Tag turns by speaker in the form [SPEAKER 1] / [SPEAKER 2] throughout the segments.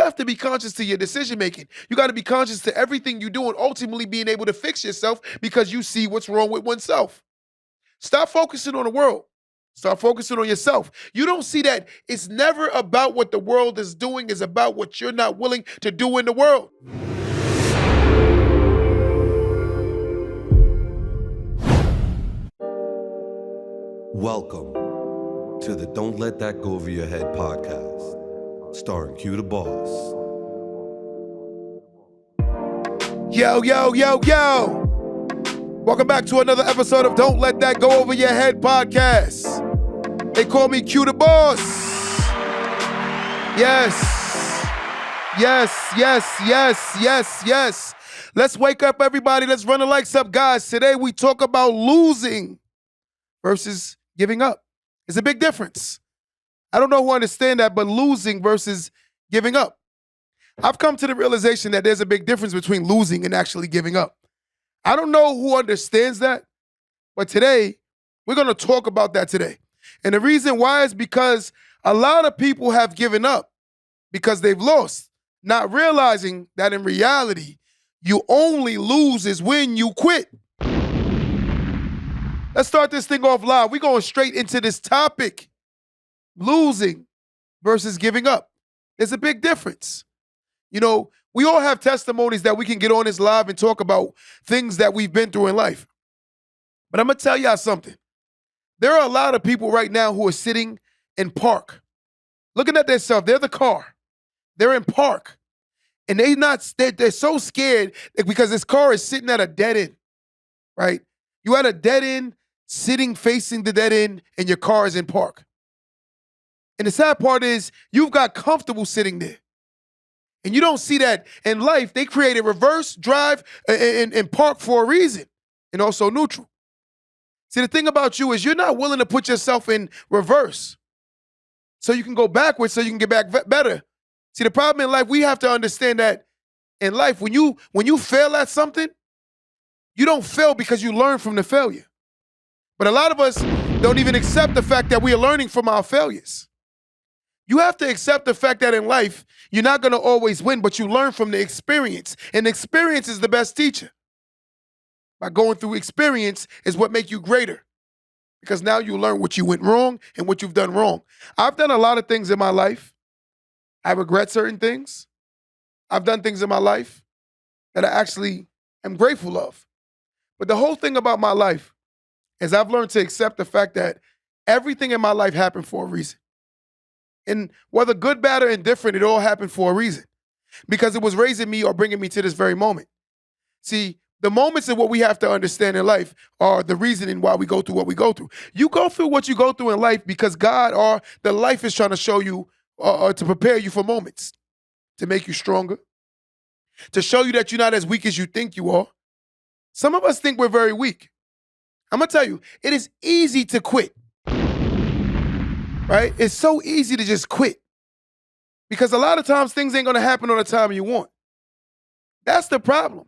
[SPEAKER 1] have to be conscious to your decision making. You got to be conscious to everything you do and ultimately being able to fix yourself because you see what's wrong with oneself. Stop focusing on the world. Start focusing on yourself. You don't see that it's never about what the world is doing, it's about what you're not willing to do in the world.
[SPEAKER 2] Welcome to the Don't Let That Go Over Your Head podcast, starring Q the Boss.
[SPEAKER 1] Yo, yo, yo, yo. Welcome back to another episode of Don't Let That Go Over Your Head podcast. They call me Q the Boss. Yes. Yes, yes, yes, yes, yes. Let's wake up, everybody. Let's run the lights up, guys. Today we talk about losing versus giving up. It's a big difference. I don't know who understand that, but losing versus giving up. I've come to the realization that there's a big difference between losing and actually giving up. I don't know who understands that, but today, we're going to talk about that today. And the reason why is because a lot of people have given up because they've lost, not realizing that in reality, you only lose is when you quit. Let's start this thing off live. We're going straight into this topic. Losing versus giving up. There's a big difference. You know, we all have testimonies that we can get on this live and talk about things that we've been through in life. But I'm going to tell y'all something. There are a lot of people right now who are sitting in park, looking at themselves. They're the car. They're in park. And they're so scared because this car is sitting at a dead end, right? You at a dead end, sitting facing the dead end, and your car is in park. And the sad part is you've got comfortable sitting there. And you don't see that in life. They created reverse, drive, and park for a reason, and also neutral. See, the thing about you is you're not willing to put yourself in reverse so you can go backwards so you can get back better. See, the problem in life, we have to understand that in life, when you fail at something, you don't fail because you learn from the failure. But a lot of us don't even accept the fact that we are learning from our failures. You have to accept the fact that in life, you're not going to always win, but you learn from the experience. And experience is the best teacher. By going through experience is what makes you greater. Because now you learn what you went wrong and what you've done wrong. I've done a lot of things in my life. I regret certain things. I've done things in my life that I actually am grateful of. But the whole thing about my life is I've learned to accept the fact that everything in my life happened for a reason. And whether good, bad, or indifferent, it all happened for a reason. Because it was raising me or bringing me to this very moment. See, the moments of what we have to understand in life are the reasoning why we go through what we go through. You go through what you go through in life because God or the life is trying to show you or to prepare you for moments, to make you stronger, to show you that you're not as weak as you think you are. Some of us think we're very weak. I'm going to tell you, it is easy to quit, right? It's so easy to just quit because a lot of times things ain't going to happen on the time you want. That's the problem.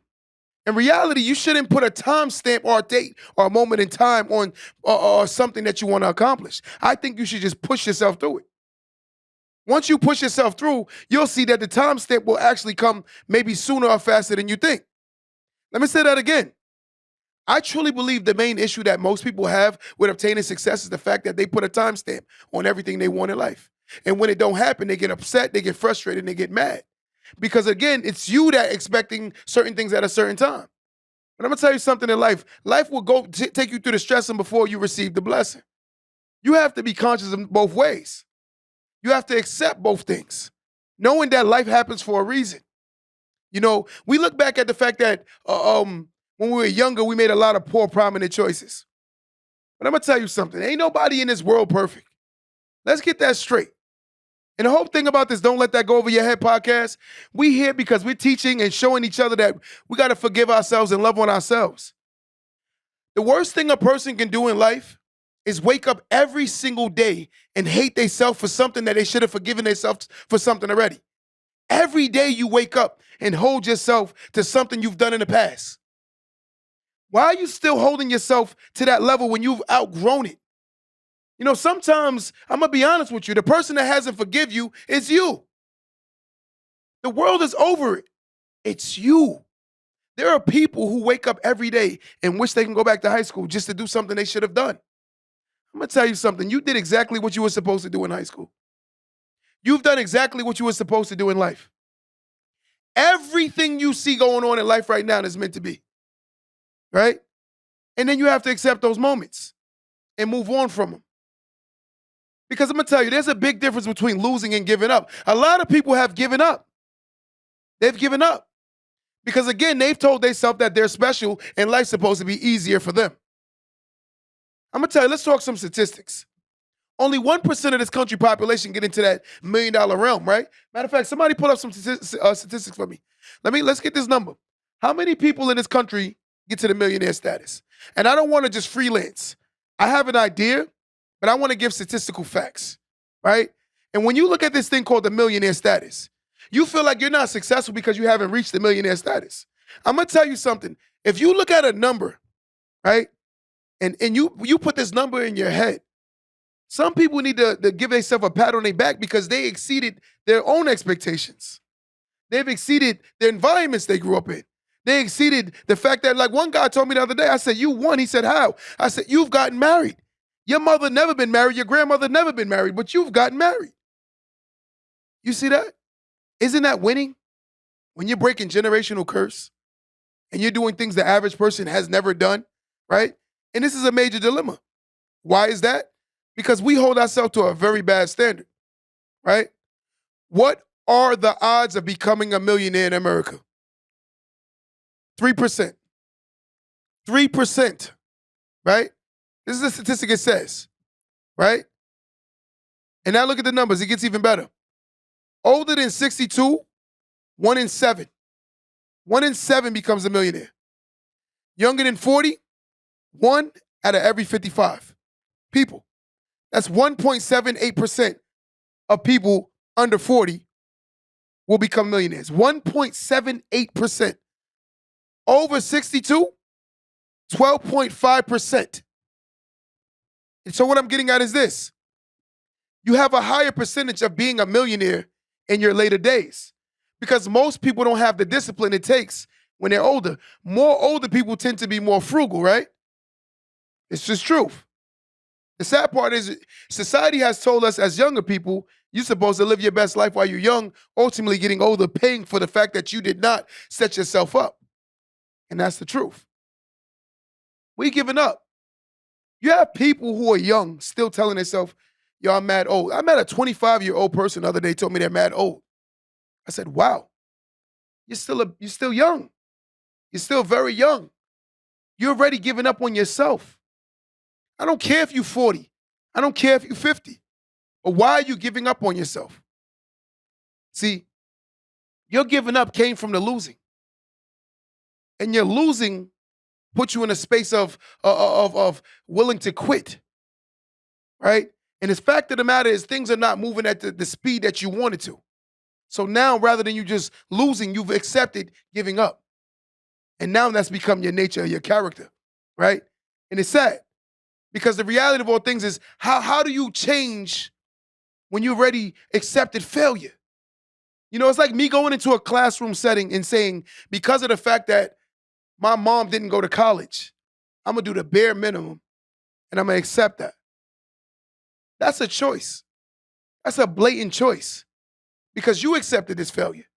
[SPEAKER 1] In reality, you shouldn't put a time stamp or a date or a moment in time on or something that you want to accomplish. I think you should just push yourself through it. Once you push yourself through, you'll see that the time stamp will actually come maybe sooner or faster than you think. Let me say that again. I truly believe the main issue that most people have with obtaining success is the fact that they put a timestamp on everything they want in life. And when it don't happen, they get upset, they get frustrated, and they get mad. Because again, it's you that expecting certain things at a certain time. But I'm going to tell you something in life. Life will go take you through the stressing before you receive the blessing. You have to be conscious of both ways. You have to accept both things, knowing that life happens for a reason. You know, we look back at the fact that when we were younger, we made a lot of poor, prominent choices. But I'm going to tell you something. Ain't nobody in this world perfect. Let's get that straight. And the whole thing about this Don't Let That Go Over Your Head podcast, we here because we're teaching and showing each other that we got to forgive ourselves and love on ourselves. The worst thing a person can do in life is wake up every single day and hate themselves for something that they should have forgiven themselves for something already. Every day you wake up and hold yourself to something you've done in the past. Why are you still holding yourself to that level when you've outgrown it? You know, sometimes, I'm going to be honest with you, the person that hasn't forgive you is you. The world is over it. It's you. There are people who wake up every day and wish they can go back to high school just to do something they should have done. I'm gonna tell you something. You did exactly what you were supposed to do in high school. You've done exactly what you were supposed to do in life. Everything you see going on in life right now is meant to be, right? And then you have to accept those moments and move on from them. Because I'm gonna tell you, there's a big difference between losing and giving up. A lot of people have given up. They've given up. Because again, they've told themselves that they're special and life's supposed to be easier for them. I'm gonna tell you, let's talk some statistics. Only 1% of this country population get into that $1 million realm, right? Matter of fact, somebody pull up some statistics for me. Let's get this number. How many people in this country get to the millionaire status? And I don't want to just freelance. I have an idea, but I want to give statistical facts, right? And when you look at this thing called the millionaire status, you feel like you're not successful because you haven't reached the millionaire status. I'm gonna tell you something. If you look at a number, right, and you put this number in your head, some people need to give themselves a pat on their back because they exceeded their own expectations. They've exceeded the environments they grew up in. They exceeded the fact that, like one guy told me the other day, I said, "You won." He said, "How?" I said, "You've gotten married. Your mother never been married. Your grandmother never been married, but you've gotten married." You see that? Isn't that winning? When you're breaking generational curse and you're doing things the average person has never done, right? And this is a major dilemma. Why is that? Because we hold ourselves to a very bad standard, right? What are the odds of becoming a millionaire in America? 3%. 3%, right? This is a statistic it says, right? And now look at the numbers. It gets even better. Older than 62, 1 in 7. 1 in 7 becomes a millionaire. Younger than 40, 1 out of every 55 people. That's 1.78% of people under 40 will become millionaires. 1.78%. Over 62, 12.5%. And so what I'm getting at is this. You have a higher percentage of being a millionaire in your later days because most people don't have the discipline it takes when they're older. More older people tend to be more frugal, right? It's just truth. The sad part is society has told us as younger people, you're supposed to live your best life while you're young, ultimately getting older, paying for the fact that you did not set yourself up. And that's the truth. We giving up. You have people who are young still telling themselves, "Yo, I'm mad old." I met a 25-year-old person the other day told me they're mad old. I said, "Wow, you're still young. You're still very young. You're already giving up on yourself. I don't care if you're 40. I don't care if you're 50. But why are you giving up on yourself?" See, your giving up came from the losing. And your losing put you in a space of willing to quit, right? And the fact of the matter is things are not moving at the speed that you wanted to. So now, rather than you just losing, you've accepted giving up. And now that's become your nature, your character, right? And it's sad because the reality of all things is how do you change when you already accepted failure? You know, it's like me going into a classroom setting and saying, because of the fact that my mom didn't go to college, I'm gonna do the bare minimum and I'm gonna accept that. That's a choice. That's a blatant choice because you accepted this failure,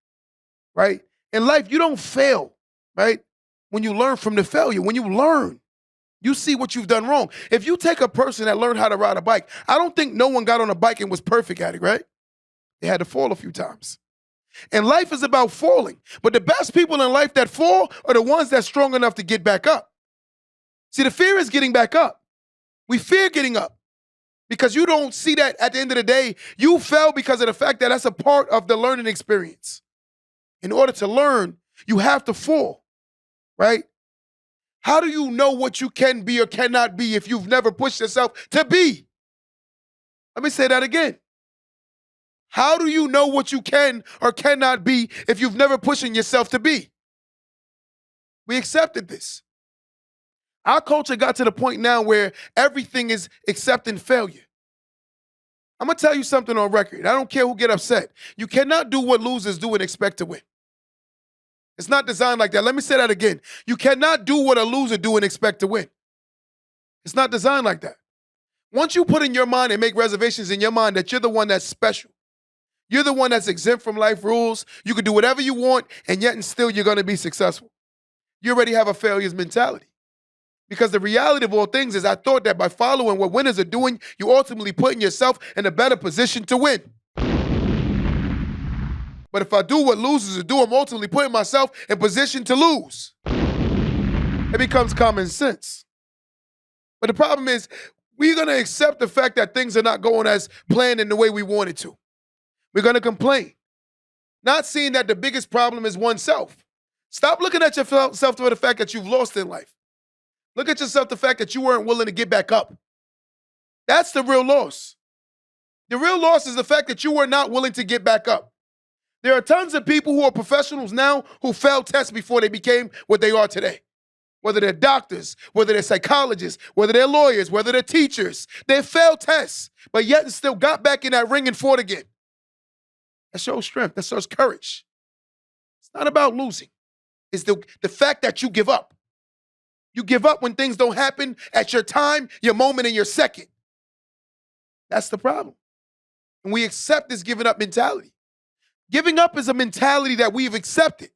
[SPEAKER 1] right? In life, you don't fail, right? When you learn from the failure, when you learn, you see what you've done wrong. If you take a person that learned how to ride a bike, I don't think no one got on a bike and was perfect at it, right? They had to fall a few times. And life is about falling. But the best people in life that fall are the ones that's strong enough to get back up. See, the fear is getting back up. We fear getting up because you don't see that at the end of the day, you fell because of the fact that that's a part of the learning experience. In order to learn, you have to fall, right? How do you know what you can be or cannot be if you've never pushed yourself to be? Let me say that again. How do you know what you can or cannot be if you've never pushing yourself to be? We accepted this. Our culture got to the point now where everything is accepting failure. I'm going to tell you something on record. I don't care who get upset. You cannot do what losers do and expect to win. It's not designed like that. Let me say that again. You cannot do what a loser do and expect to win. It's not designed like that. Once you put in your mind and make reservations in your mind that you're the one that's special, you're the one that's exempt from life rules, you can do whatever you want, and yet and still you're going to be successful. You already have a failure's mentality. Because the reality of all things is I thought that by following what winners are doing, you ultimately putting yourself in a better position to win. But if I do what losers are do, I'm ultimately putting myself in position to lose. It becomes common sense. But the problem is, we're going to accept the fact that things are not going as planned in the way we wanted to. We're going to complain, not seeing that the biggest problem is oneself. Stop looking at yourself for the fact that you've lost in life. Look at yourself, the fact that you weren't willing to get back up. That's the real loss. The real loss is the fact that you were not willing to get back up. There are tons of people who are professionals now who failed tests before they became what they are today. Whether they're doctors, whether they're psychologists, whether they're lawyers, whether they're teachers. They failed tests, but yet and still got back in that ring and fought again. That shows strength. That shows courage. It's not about losing. It's the fact that you give up. You give up when things don't happen at your time, your moment, and your second. That's the problem. And we accept this giving up mentality. Giving up is a mentality that we've accepted.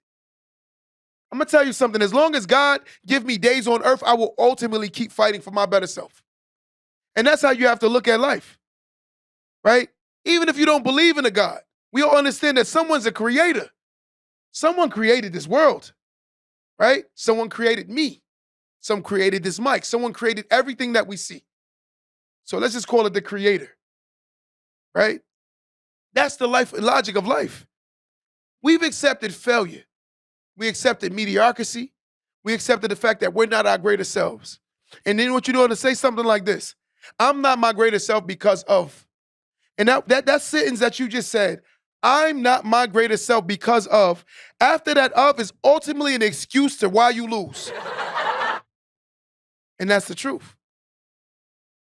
[SPEAKER 1] I'm going to tell you something. As long as God give me days on earth, I will ultimately keep fighting for my better self. And that's how you have to look at life, right? Even if you don't believe in a God, we all understand that someone's a creator. Someone created this world, right? Someone created me. Some created this mic. Someone created everything that we see. So let's just call it the creator, right? That's the logic of life. We've accepted failure. We accepted mediocrity. We accepted the fact that we're not our greatest selves. And then what you do to say something like this: I'm not my greatest self because of. And that sentence that you just said, I'm not my greatest self because of, after that of is ultimately an excuse to why you lose. And that's the truth.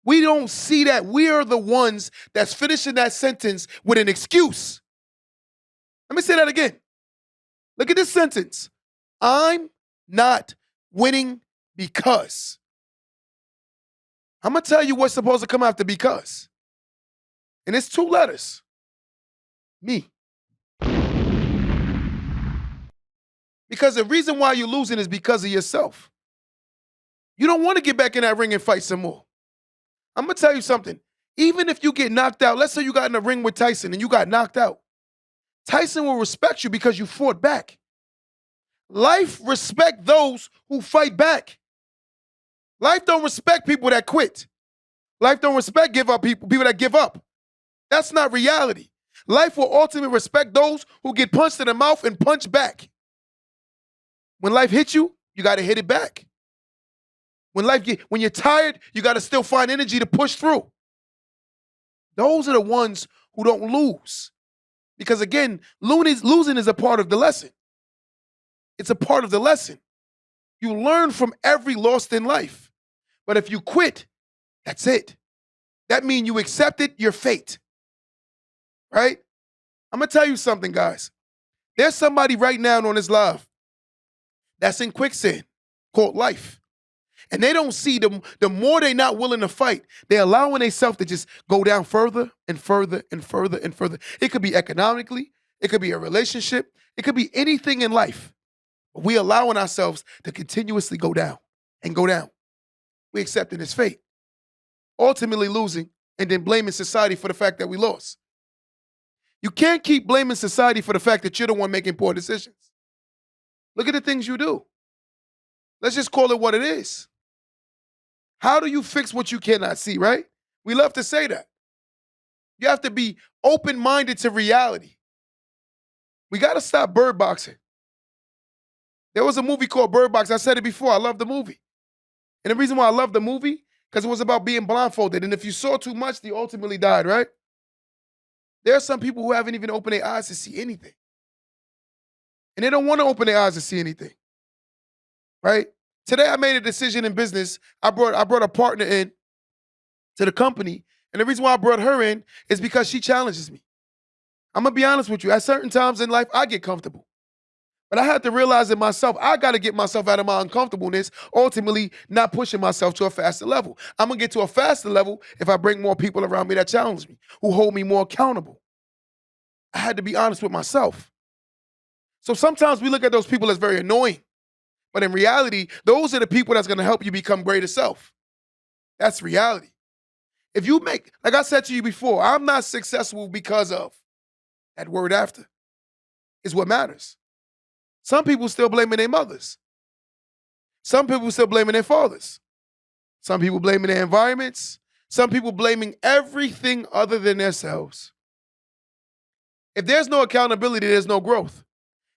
[SPEAKER 1] We don't see that. We are the ones that's finishing that sentence with an excuse. Let me say that again. Look at this sentence. I'm not winning because. I'm going to tell you what's supposed to come after because. And it's 2 letters. Me. Because the reason why you're losing is because of yourself. You don't want to get back in that ring and fight some more. I'm going to tell you something. Even if you get knocked out, let's say you got in a ring with Tyson and you got knocked out. Tyson will respect you because you fought back. Life respect those who fight back. Life don't respect people that quit. Life don't respect people that give up. That's not reality. Life will ultimately respect those who get punched in the mouth and punch back. When life hits you, you got to hit it back. When you're tired, you got to still find energy to push through. Those are the ones who don't lose. Because again, losing is a part of the lesson. It's a part of the lesson. You learn from every loss in life. But if you quit, that's it. That means you accepted your fate. Right? I'm going to tell you something, guys. There's somebody right now on this live that's in quicksand called life. And they don't see the more they're not willing to fight, they're allowing themselves to just go down further and further and further and further. It could be economically. It could be a relationship. It could be anything in life. But we allowing ourselves to continuously go down and go down. We accepting his fate. Ultimately losing and then blaming society for the fact that we lost. You can't keep blaming society for the fact that you're the one making poor decisions. Look at the things you do. Let's just call it what it is. How do you fix what you cannot see, right? We love to say that. You have to be open-minded to reality. We got to stop bird boxing. There was a movie called Bird Box. I said it before. I love the movie. And the reason why I love the movie, because it was about being blindfolded. And if you saw too much, you ultimately died, right? There are some people who haven't even opened their eyes to see anything. And they don't want to open their eyes to see anything, right? Today I made a decision in business. I brought a partner in to the company, And the reason why I brought her in is because she challenges me. I'm gonna be honest with you. At certain times in life, I get comfortable. But I have to realize it myself. I got to get myself out of my uncomfortableness, ultimately not pushing myself to a faster level. I'm going to get to a faster level if I bring more people around me that challenge me, who hold me more accountable. I had to be honest with myself. So sometimes we look at those people as very annoying. But in reality, those are the people that's going to help you become greater self. That's reality. If you make, like I said to you before, I'm not successful because of that word after is what matters. Some people still blaming their mothers. Some people still blaming their fathers. Some people blaming their environments. Some people blaming everything other than themselves. If there's no accountability, there's no growth.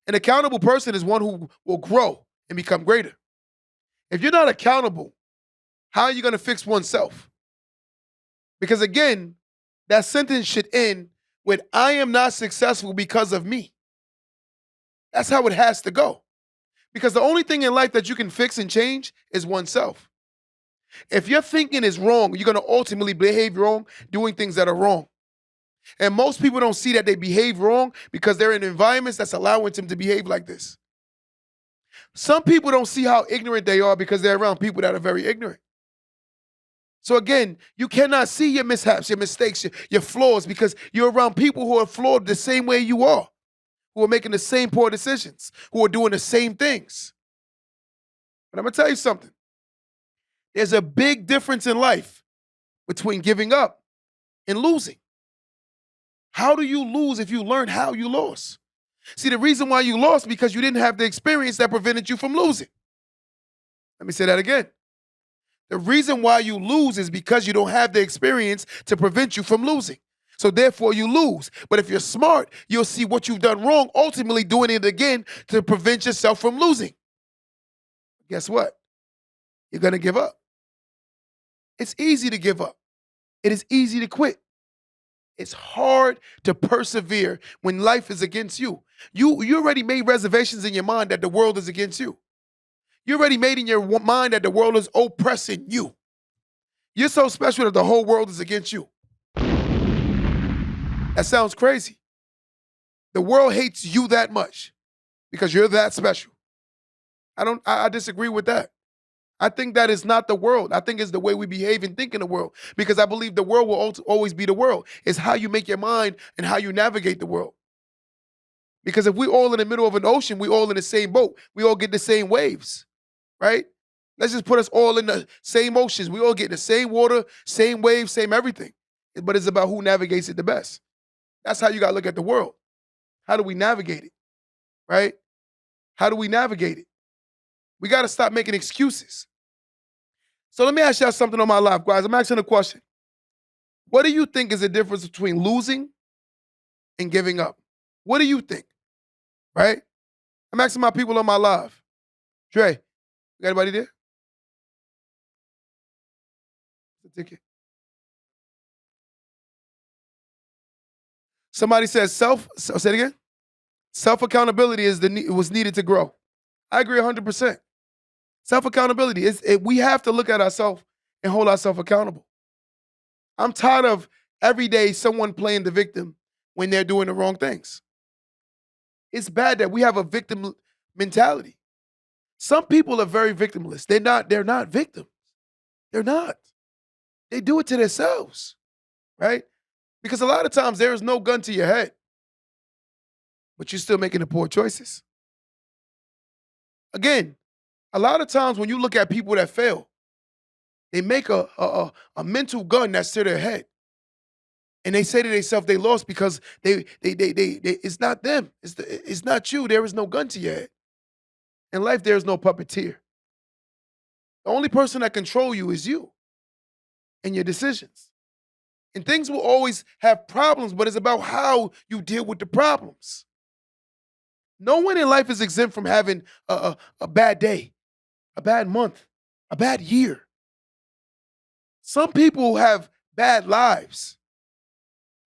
[SPEAKER 1] An accountable person is one who will grow and become greater. If you're not accountable, how are you going to fix oneself? Because again, that sentence should end with, I am not successful because of me. That's how it has to go. Because the only thing in life that you can fix and change is oneself. If your thinking is wrong, you're going to ultimately behave wrong, doing things that are wrong. And most people don't see that they behave wrong because they're in environments that's allowing them to behave like this. Some people don't see how ignorant they are because they're around people that are very ignorant. So again, you cannot see your mishaps, your mistakes, your flaws because you're around people who are flawed the same way you are, who are making the same poor decisions, who are doing the same things. But I'm going to tell you something. There's a big difference in life between giving up and losing. How do you lose if you learn how you lost? See, the reason why you lost because you didn't have the experience that prevented you from losing. Let me say that again. The reason why you lose is because you don't have the experience to prevent you from losing. So therefore you lose. But if you're smart, you'll see what you've done wrong, ultimately doing it again to prevent yourself from losing. Guess what? You're going to give up. It's easy to give up. It is easy to quit. It's hard to persevere when life is against you. You already made reservations in your mind that the world is against you. You already made in your mind that the world is oppressing you. You're so special that the whole world is against you. That sounds crazy. The world hates you that much because you're that special. I disagree with that. I think that is not the world. I think it's the way we behave and think in the world because I believe the world will always be the world. It's how you make your mind and how you navigate the world. Because if we all in the middle of an ocean, we all in the same boat. We all get the same waves, right? Let's just put us all in the same oceans. We all get the same water, same waves, same everything. But it's about who navigates it the best. That's how you got to look at the world. How do we navigate it, right? How do we navigate it? We got to stop making excuses. So let me ask y'all something on my live, guys. I'm asking a question. What do you think is the difference between losing and giving up? What do you think, right? I'm asking my people on my live. Dre, you got anybody there? The ticket. Somebody says say it again. Self-accountability was needed to grow. I agree 100%. Self-accountability we have to look at ourselves and hold ourselves accountable. I'm tired of every day someone playing the victim when they're doing the wrong things. It's bad that we have a victim mentality. Some people are very victimless. They're not victims. They're not. They do it to themselves, right? Because a lot of times there is no gun to your head, but you're still making the poor choices. Again, a lot of times when you look at people that fail, they make a mental gun that's to their head. And they say to themselves they lost because they it's not them. It's not you. There is no gun to your head. In life, there is no puppeteer. The only person that control you is you and your decisions. And things will always have problems, but it's about how you deal with the problems. No one in life is exempt from having a bad day, a bad month, a bad year. Some people have bad lives.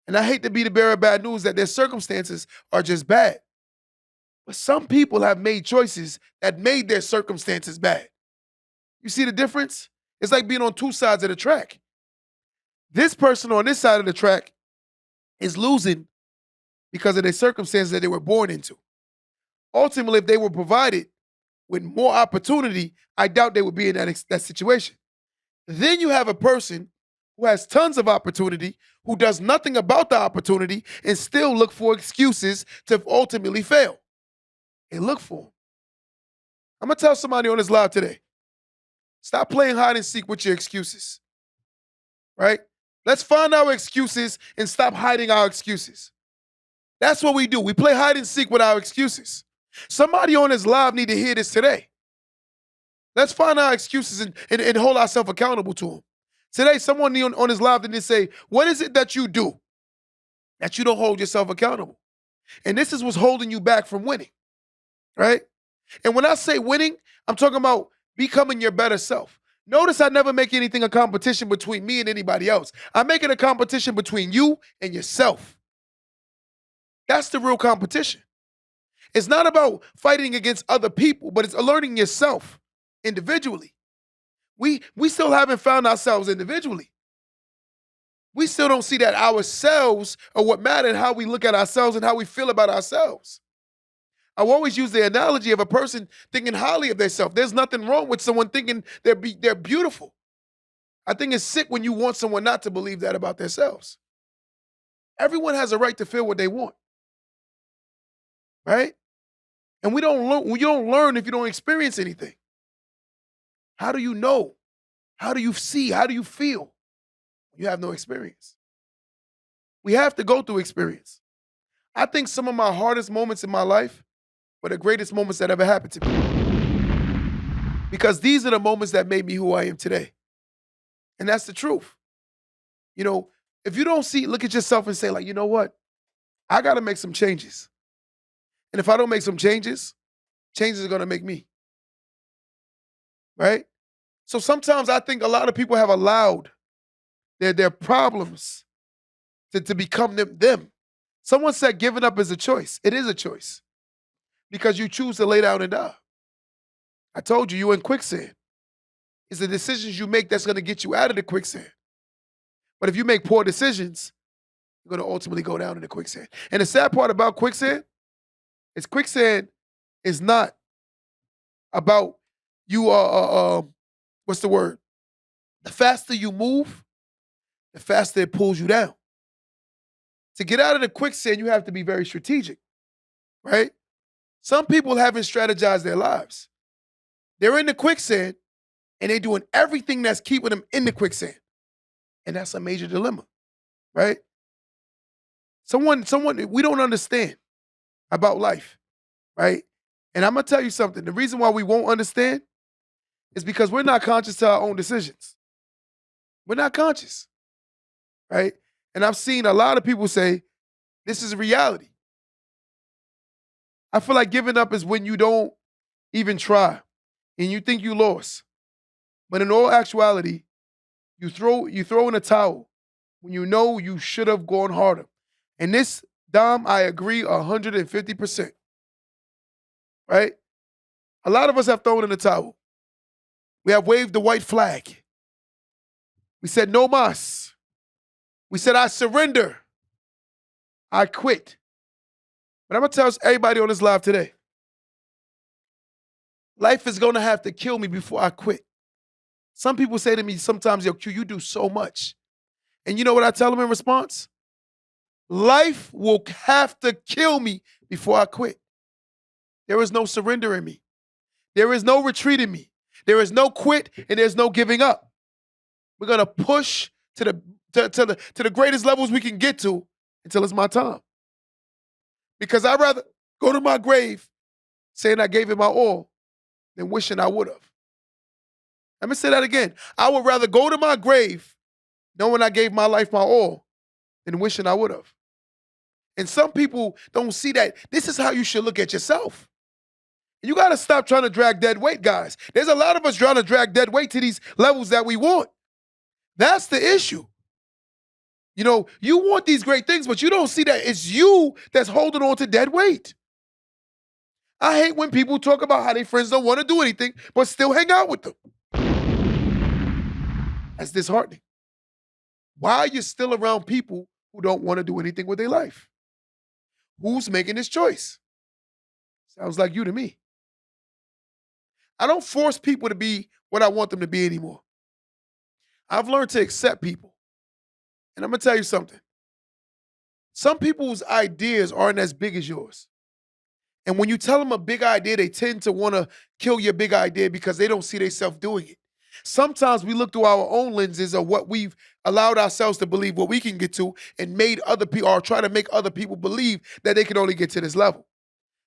[SPEAKER 1] And I hate to be the bearer of bad news that their circumstances are just bad. But some people have made choices that made their circumstances bad. You see the difference? It's like being on two sides of the track. This person on this side of the track is losing because of the circumstances that they were born into. Ultimately, if they were provided with more opportunity, I doubt they would be in that situation. Then you have a person who has tons of opportunity, who does nothing about the opportunity, and still look for excuses to ultimately fail. And look for them. I'm gonna tell somebody on this live today, stop playing hide and seek with your excuses, right? Let's find our excuses and stop hiding our excuses. That's what we do. We play hide and seek with our excuses. Somebody on this live need to hear this today. Let's find our excuses and hold ourselves accountable to them. Today, someone on this live didn't say, what is it that you do that you don't hold yourself accountable? And this is what's holding you back from winning, right? And when I say winning, I'm talking about becoming your better self. Notice I never make anything a competition between me and anybody else. I make it a competition between you and yourself. That's the real competition. It's not about fighting against other people, but it's learning yourself individually. We still haven't found ourselves individually. We still don't see that ourselves are what matter and how we look at ourselves and how we feel about ourselves. I always use the analogy of a person thinking highly of themselves. There's nothing wrong with someone thinking they're beautiful. I think it's sick when you want someone not to believe that about themselves. Everyone has a right to feel what they want, right? And we don't learn. You don't learn if you don't experience anything. How do you know? How do you see? How do you feel? You have no experience. We have to go through experience. I think some of my hardest moments in my life were the greatest moments that ever happened to me. Because these are the moments that made me who I am today. And that's the truth. You know, if you don't look at yourself and say, like, you know what? I got to make some changes. And if I don't make some changes, changes are going to make me. Right? So sometimes I think a lot of people have allowed their problems to become them. Someone said giving up is a choice. It is a choice because you choose to lay down and die. I told you, you're in quicksand. It's the decisions you make that's going to get you out of the quicksand. But if you make poor decisions, you're going to ultimately go down in the quicksand. And the sad part about quicksand is not about you, what's the word? The faster you move, the faster it pulls you down. To get out of the quicksand, you have to be very strategic, right? Some people haven't strategized their lives. They're in the quicksand and they're doing everything that's keeping them in the quicksand. And that's a major dilemma, right? Someone we don't understand about life, right? And I'm gonna tell you something. The reason why we won't understand is because we're not conscious to our own decisions. We're not conscious, right? And I've seen a lot of people say, this is reality. I feel like giving up is when you don't even try and you think you lost. But in all actuality, you throw in a towel when you know you should have gone harder. And this, Dom, I agree 150%. Right? A lot of us have thrown in the towel. We have waved the white flag. We said no mas. We said I surrender. I quit. But I'm going to tell everybody on this live today, life is going to have to kill me before I quit. Some people say to me sometimes, yo, Q, you do so much. And you know what I tell them in response? Life will have to kill me before I quit. There is no surrender in me. There is no retreat in me. There is no quit and there's no giving up. We're going to push to the greatest levels we can get to until it's my time. Because I'd rather go to my grave saying I gave it my all than wishing I would have. Let me say that again. I would rather go to my grave knowing I gave my life my all than wishing I would have. And some people don't see that. This is how you should look at yourself. You got to stop trying to drag dead weight, guys. There's a lot of us trying to drag dead weight to these levels that we want. That's the issue. You know, you want these great things, but you don't see that it's you that's holding on to dead weight. I hate when people talk about how their friends don't want to do anything, but still hang out with them. That's disheartening. Why are you still around people who don't want to do anything with their life? Who's making this choice? Sounds like you to me. I don't force people to be what I want them to be anymore. I've learned to accept people. And I'm going to tell you something. Some people's ideas aren't as big as yours. And when you tell them a big idea, they tend to want to kill your big idea because they don't see themselves doing it. Sometimes we look through our own lenses of what we've allowed ourselves to believe what we can get to and made other people or try to make other people believe that they can only get to this level.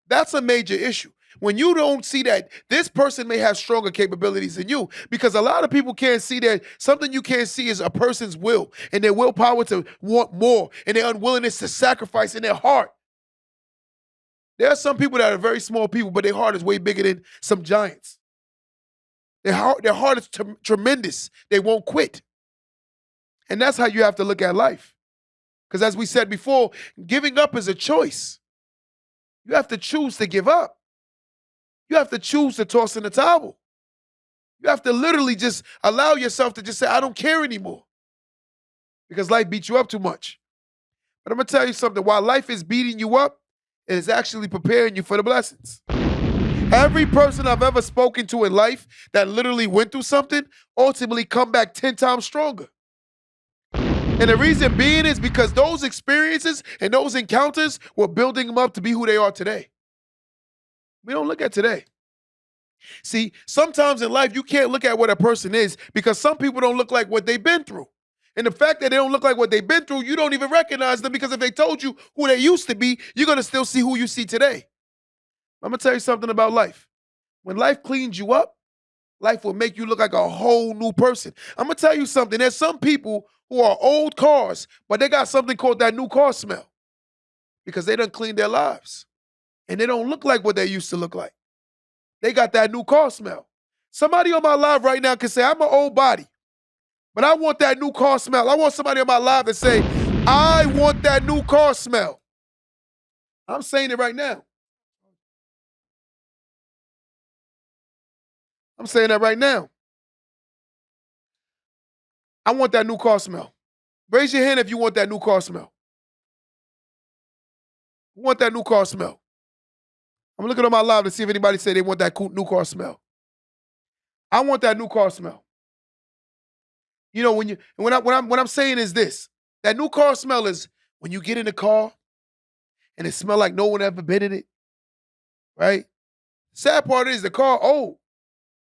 [SPEAKER 1] That's a major issue. When you don't see that this person may have stronger capabilities than you, because a lot of people can't see that something you can't see is a person's will and their willpower to want more and their unwillingness to sacrifice in their heart. There are some people that are very small people, but their heart is way bigger than some giants. Their heart is tremendous. They won't quit. And that's how you have to look at life. Because as we said before, giving up is a choice. You have to choose to give up. You have to choose to toss in the towel. You have to literally just allow yourself to just say, I don't care anymore. Because life beats you up too much. But I'm going to tell you something. While life is beating you up, it is actually preparing you for the blessings. Every person I've ever spoken to in life that literally went through something ultimately come back 10 times stronger. And the reason being is because those experiences and those encounters were building them up to be who they are today. We don't look at today. See, sometimes in life, you can't look at what a person is because some people don't look like what they've been through. And the fact that they don't look like what they've been through, you don't even recognize them because if they told you who they used to be, you're going to still see who you see today. I'm going to tell you something about life. When life cleans you up, life will make you look like a whole new person. I'm going to tell you something. There's some people who are old cars, but they got something called that new car smell because they done cleaned their lives. And they don't look like what they used to look like. They got that new car smell. Somebody on my live right now can say, I'm an old body, but I want that new car smell. I want somebody on my live to say, I want that new car smell. I'm saying it right now. I'm saying that right now. I want that new car smell. Raise your hand if you want that new car smell. Who want that new car smell? I'm looking on my live to see if anybody say they want that new car smell. I want that new car smell. You know, what I'm saying is this: that new car smell is when you get in the car and it smells like no one ever been in it, right? Sad part is the car old,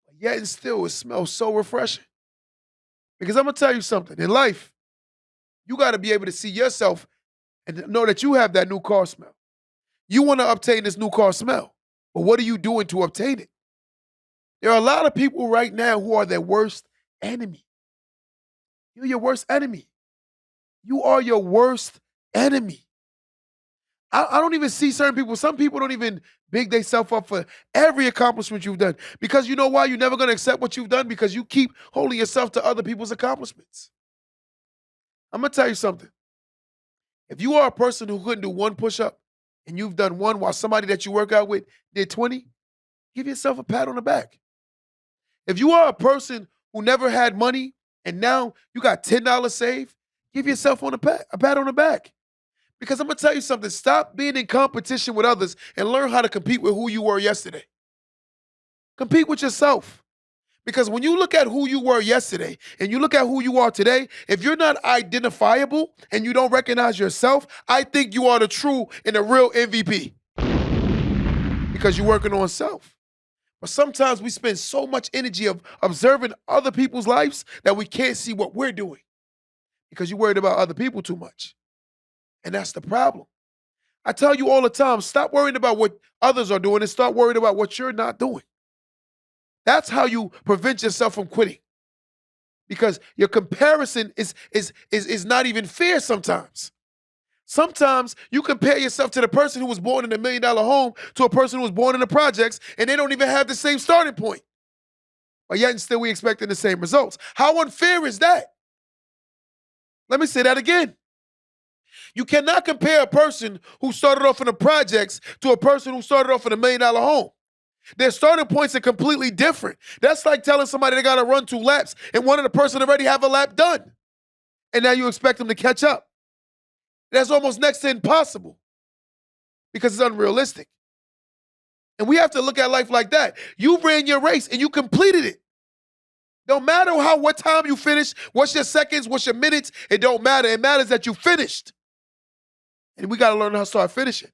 [SPEAKER 1] but yet and still it smells so refreshing. Because I'm gonna tell you something in life, you got to be able to see yourself and know that you have that new car smell. You want to obtain this new car smell, but what are you doing to obtain it? There are a lot of people right now who are their worst enemy. You're your worst enemy. You are your worst enemy. I don't even see certain people. Some people don't even big themselves up for every accomplishment you've done. Because you know why? You're never going to accept what you've done because you keep holding yourself to other people's accomplishments. I'm going to tell you something. If you are a person who couldn't do one push-up and you've done one while somebody that you work out with did 20, give yourself a pat on the back. If you are a person who never had money and now you got $10 saved, give yourself a pat on the back. Because I'm going to tell you something. Stop being in competition with others and learn how to compete with who you were yesterday. Compete with yourself. Because when you look at who you were yesterday and you look at who you are today, if you're not identifiable and you don't recognize yourself, I think you are the true and the real MVP. Because you're working on self. But sometimes we spend so much energy of observing other people's lives that we can't see what we're doing. Because you're worried about other people too much. And that's the problem. I tell you all the time, stop worrying about what others are doing and start worrying about what you're not doing. That's how you prevent yourself from quitting. Because your comparison is not even fair sometimes. Sometimes you compare yourself to the person who was born in $1 million home to a person who was born in the projects, and they don't even have the same starting point. But yet and still we expecting the same results. How unfair is that? Let me say that again. You cannot compare a person who started off in the projects to a person who started off in $1 million home. Their starting points are completely different. That's like telling somebody they got to run 2 laps and one of the person already have a lap done. and now you expect them to catch up. That's almost next to impossible because it's unrealistic. And we have to look at life like that. You ran your race and you completed it. Don't matter what time you finished, what's your seconds, what's your minutes, it don't matter. It matters that you finished. And we got to learn how to start finishing.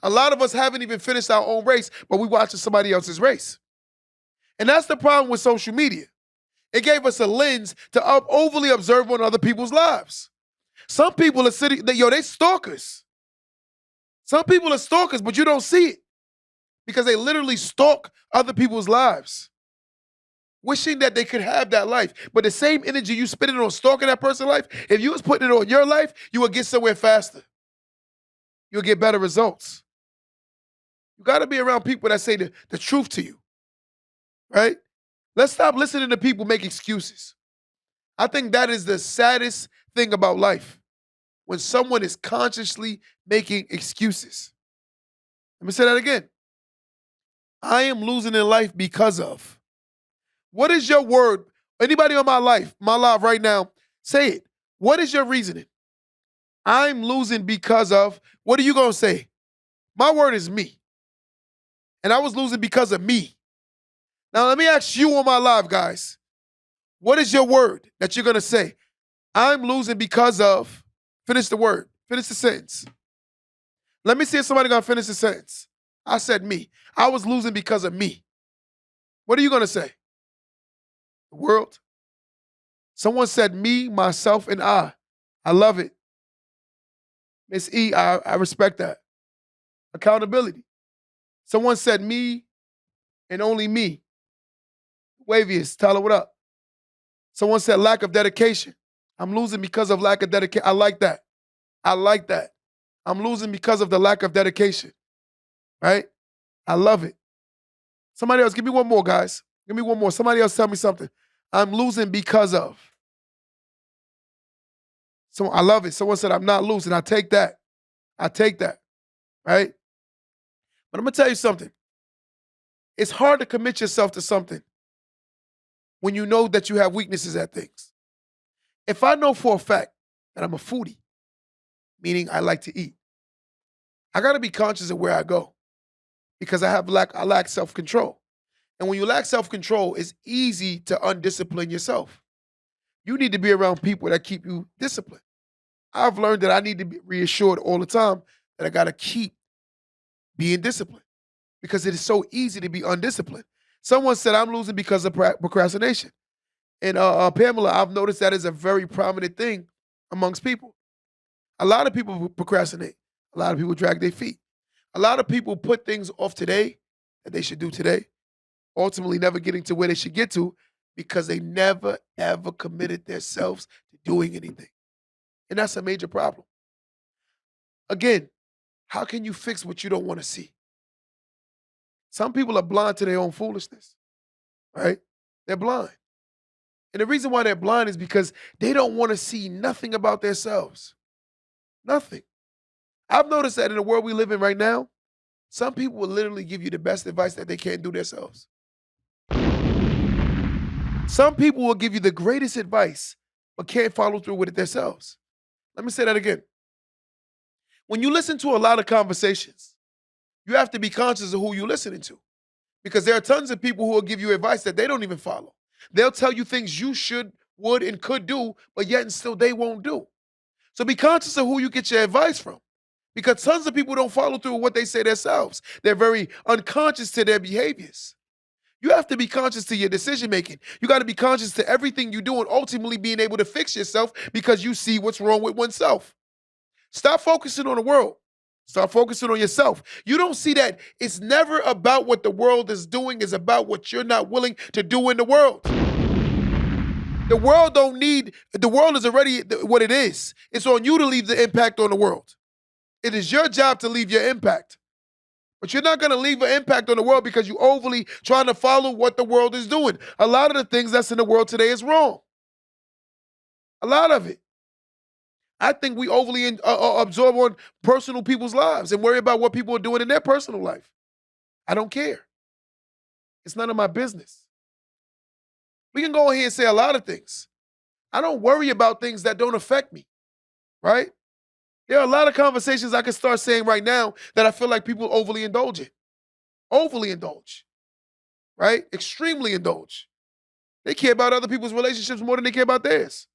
[SPEAKER 1] A lot of us haven't even finished our own race, but we watching somebody else's race. And that's the problem with social media. It gave us a lens to overly observe on other people's lives. Some people are sitting, they stalkers. Some people are stalkers, but you don't see it because they literally stalk other people's lives, wishing that they could have that life. But the same energy you spending on stalking that person's life, if you was putting it on your life, you would get somewhere faster. You'll get better results. You got to be around people that say the truth to you, right? Let's stop listening to people make excuses. I think that is the saddest thing about life, when someone is consciously making excuses. Let me say that again. I am losing in life because of. What is your word? Anybody on my live right now, say it. What is your reasoning? I'm losing because of. What are you going to say? My word is me. And I was losing because of me. Now, let me ask you on my live, guys. What is your word that you're going to say? I'm losing because of. Finish the word. Finish the sentence. Let me see if somebody going to finish the sentence. I said me. I was losing because of me. What are you going to say? The world. Someone said me, myself, and I. I love it. Miss E, I respect that. Accountability. Someone said me and only me. Wavius, tell her what up. Someone said lack of dedication. I'm losing because of lack of dedication. I like that. I like that. I'm losing because of the lack of dedication. Right? I love it. Somebody else, give me one more, guys. Give me one more. Somebody else tell me something. I'm losing because of. So I love it. Someone said I'm not losing. I take that. I take that. Right? But I'm going to tell you something. It's hard to commit yourself to something when you know that you have weaknesses at things. If I know for a fact that I'm a foodie, meaning I like to eat, I got to be conscious of where I go because I lack self-control. And when you lack self-control, it's easy to undiscipline yourself. You need to be around people that keep you disciplined. I've learned that I need to be reassured all the time that I got to keep being disciplined because it is so easy to be undisciplined. Someone said I'm losing because of procrastination. And Pamela, I've noticed that is a very prominent thing amongst people. A lot of people procrastinate. A lot of people drag their feet. A lot of people put things off today that they should do today, ultimately never getting to where they should get to because they never, ever committed themselves to doing anything. And that's a major problem. Again, how can you fix what you don't want to see? Some people are blind to their own foolishness, right? They're blind. And the reason why they're blind is because they don't want to see nothing about themselves. Nothing. I've noticed that in the world we live in right now, some people will literally give you the best advice that they can't do themselves. Some people will give you the greatest advice, but can't follow through with it themselves. Let me say that again. When you listen to a lot of conversations, you have to be conscious of who you're listening to. Because there are tons of people who will give you advice that they don't even follow. They'll tell you things you should, would, and could do, but yet and still they won't do. So be conscious of who you get your advice from. Because tons of people don't follow through with what they say themselves. They're very unconscious to their behaviors. You have to be conscious to your decision making. You got to be conscious to everything you do and ultimately being able to fix yourself because you see what's wrong with oneself. Stop focusing on the world. Start focusing on yourself. You don't see that it's never about what the world is doing, it's about what you're not willing to do in the world. The world is already what it is. It's on you to leave the impact on the world. It is your job to leave your impact. But you're not going to leave an impact on the world because you're overly trying to follow what the world is doing. A lot of the things that's in the world today is wrong. A lot of it. I think we overly absorb on personal people's lives and worry about what people are doing in their personal life. I don't care. It's none of my business. We can go ahead and say a lot of things, I don't worry about things that don't affect me, right? There are a lot of conversations I can start saying right now that I feel like people overly indulge in. Overly indulge, right? Extremely indulge. They care about other people's relationships more than they care about theirs.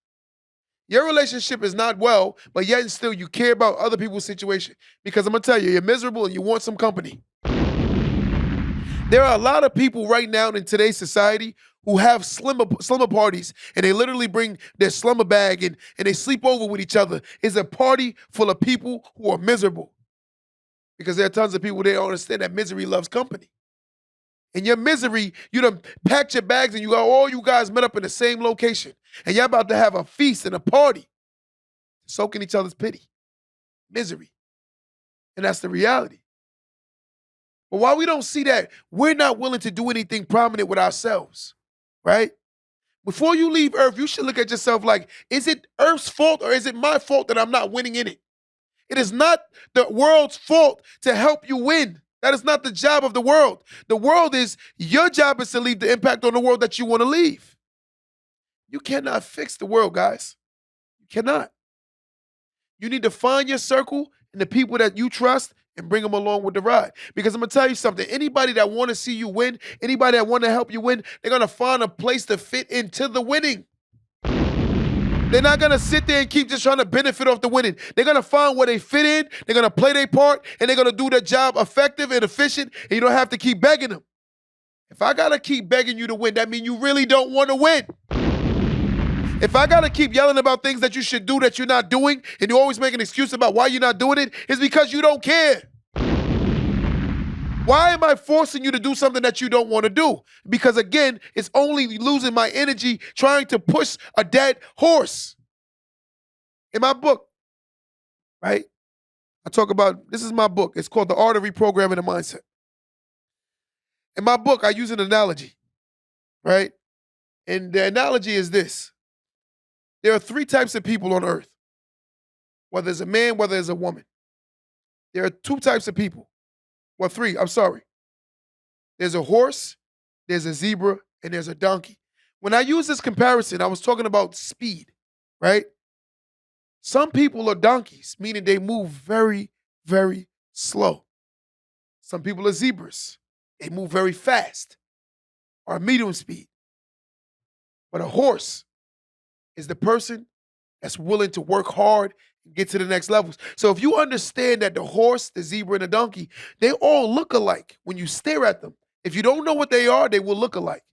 [SPEAKER 1] Your relationship is not well, but yet and still you care about other people's situation. Because I'm gonna tell you, you're miserable and you want some company. There are a lot of people right now in today's society who have slumber parties and they literally bring their slumber bag and they sleep over with each other. It's a party full of people who are miserable. Because there are tons of people they don't understand that misery loves company. In your misery, you done packed your bags and you got all you guys met up in the same location. And you're about to have a feast and a party, soaking each other's pity, misery. And that's the reality. But while we don't see that, we're not willing to do anything prominent with ourselves, right? Before you leave Earth, you should look at yourself like, is it Earth's fault or is it my fault that I'm not winning in it? It is not the world's fault to help you win. That is not the job of the world. The world is, your job is to leave the impact on the world that you want to leave. You cannot fix the world, guys. You cannot. You need to find your circle and the people that you trust and bring them along with the ride. Because I'm going to tell you something. Anybody that want to see you win, anybody that want to help you win, they're going to find a place to fit into the winning. They're not going to sit there and keep just trying to benefit off the winning. They're going to find where they fit in, they're going to play their part, and they're going to do their job effective and efficient, and you don't have to keep begging them. If I got to keep begging you to win, that means you really don't want to win. If I got to keep yelling about things that you should do that you're not doing, and you always make an excuse about why you're not doing it, it's because you don't care. Why am I forcing you to do something that you don't want to do? Because again, it's only losing my energy trying to push a dead horse. In my book, right, I talk about, this is my book. It's called The Art of Reprogramming the Mindset. In my book, I use an analogy, right? And the analogy is this. There are three types of people on earth, whether it's a man, whether it's a woman. There are two types of people. Well, three, I'm sorry. There's a horse, there's a zebra, and there's a donkey. When I use this comparison, I was talking about speed, right? Some people are donkeys, meaning they move very, very slow. Some people are zebras. They move very fast or medium speed. But a horse is the person that's willing to work hard and get to the next levels. So if you understand that the horse, the zebra, and the donkey, they all look alike when you stare at them. If you don't know what they are, they will look alike.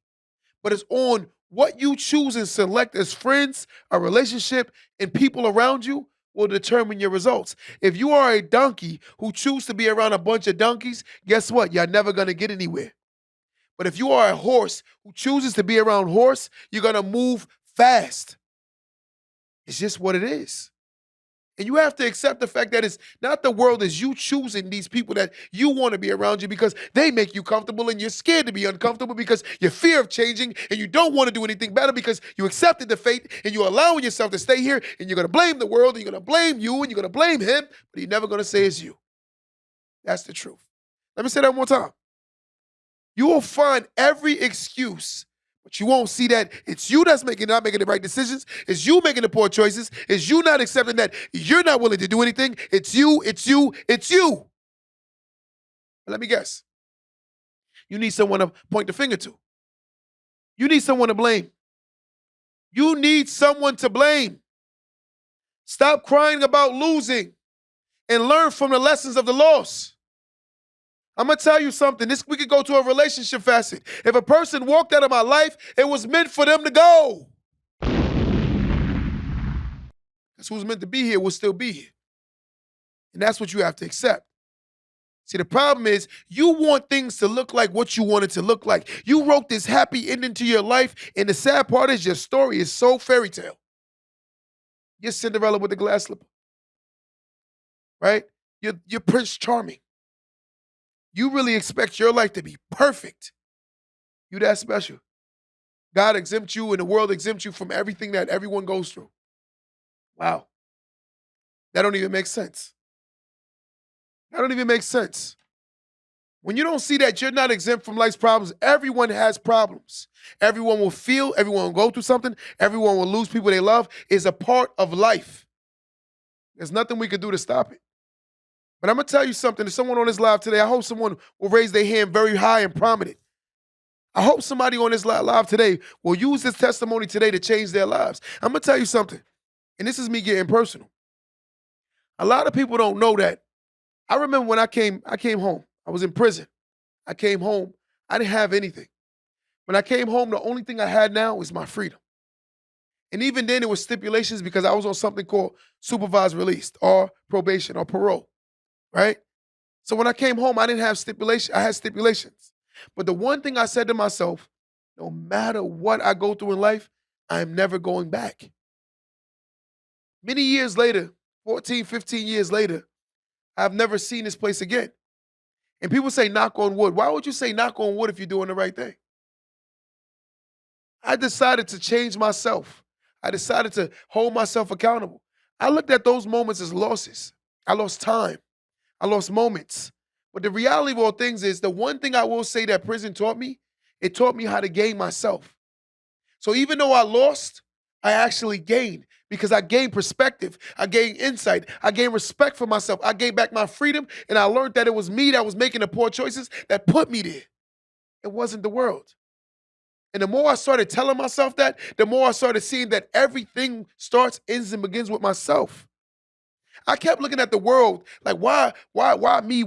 [SPEAKER 1] But it's on what you choose and select as friends, a relationship, and people around you will determine your results. If you are a donkey who choose to be around a bunch of donkeys, guess what? You're never going to get anywhere. But if you are a horse who chooses to be around horse, you're going to move fast. It's just what it is. And you have to accept the fact that it's not the world, it's you choosing these people that you want to be around you because they make you comfortable and you're scared to be uncomfortable because you fear of changing and you don't want to do anything better because you accepted the fate and you're allowing yourself to stay here and you're going to blame the world and you're going to blame you and you're going to blame him, but you're never going to say it's you. That's the truth. Let me say that one more time. You will find every excuse, but you won't see that it's you that's not making the right decisions. It's you making the poor choices. It's you not accepting that you're not willing to do anything. It's you, it's you, it's you. But let me guess. You need someone to point the finger to. You need someone to blame. You need someone to blame. Stop crying about losing and learn from the lessons of the loss. I'm going to tell you something. We could go to a relationship facet. If a person walked out of my life, it was meant for them to go. Because who's meant to be here will still be here. And that's what you have to accept. See, the problem is you want things to look like what you want it to look like. You wrote this happy ending to your life, and the sad part is your story is so fairy tale. You're Cinderella with the glass slipper. Right? You're Prince Charming. You really expect your life to be perfect. You that special. God exempts you and the world exempts you from everything that everyone goes through. Wow. That don't even make sense. That don't even make sense. When you don't see that you're not exempt from life's problems, everyone has problems. Everyone will feel, everyone will go through something, everyone will lose people they love. It's a part of life. There's nothing we can do to stop it. But I'm gonna tell you something. There's someone on this live today. I hope someone will raise their hand very high and prominent. I hope somebody on this live today will use this testimony today to change their lives. I'm gonna tell you something, and this is me getting personal. A lot of people don't know that. I remember when I came home. I was in prison. I came home. I didn't have anything. When I came home, the only thing I had now was my freedom. And even then, it was stipulations because I was on something called supervised release or probation or parole, right? So when I came home, I didn't have stipulation. I had stipulations. But the one thing I said to myself, no matter what I go through in life, I am never going back. Many years later, 14, 15 years later, I've never seen this place again. And people say knock on wood. Why would you say knock on wood if you're doing the right thing? I decided to change myself. I decided to hold myself accountable. I looked at those moments as losses. I lost time. I lost moments. But the reality of all things is the one thing I will say that prison taught me, it taught me how to gain myself. So even though I lost, I actually gained because I gained perspective. I gained insight. I gained respect for myself. I gained back my freedom, and I learned that it was me that was making the poor choices that put me there. It wasn't the world. And the more I started telling myself that, the more I started seeing that everything starts, ends, and begins with myself. I kept looking at the world like, why me,